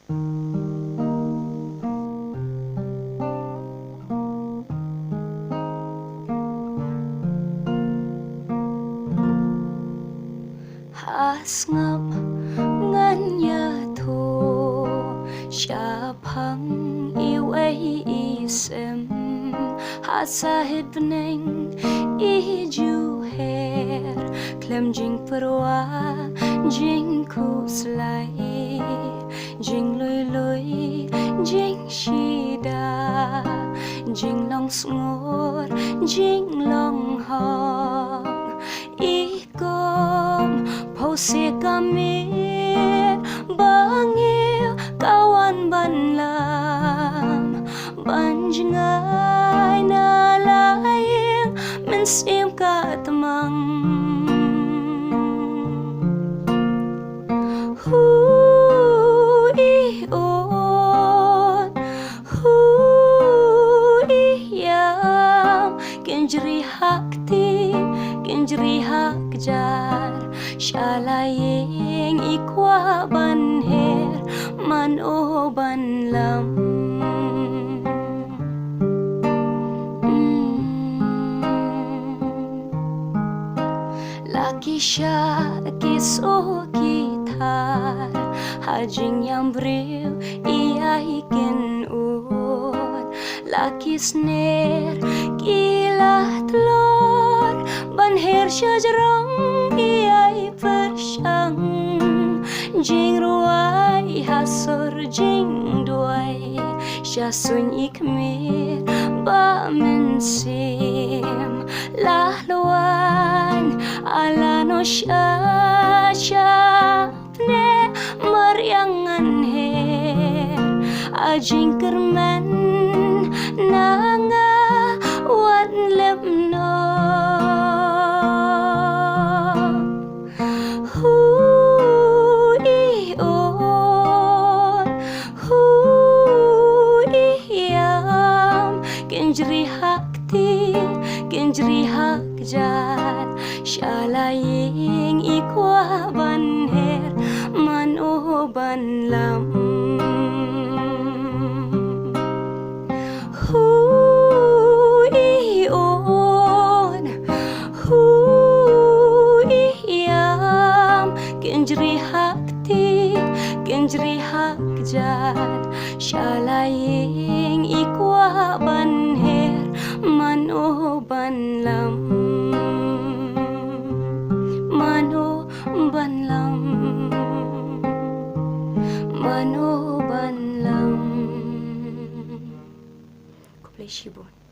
Hasngap nganya tho Syapang iway isem Hasahid beneng iju her Klem jing perwa jing kuslai Jing lui lui jing shida Jing long sngur jing long hong Ikom Pause kami bangil kawan banlam Banjngai na laing mensim ka temang Kenjri hakti, kenjri hak jar Shalaying ikwa banher man o banlam Laki siya kiso kitar Hajing yang briw iaikin ur Laki sner kilah telur Banher syajarang iai persyang Jing ruai hasur jing duai Syasun ikmir ba mensim Lah luan ala no syapne Mariangan her Ajing kermen nanga wan lemno Kenjri hakti, kenjri hak jat Shalaying ikwa banher man o banlam Kenjri hakti, kenjri hak jat Shalaying ikwa banher man o banlam Man o banlam Man o banlam God bless you, Bon.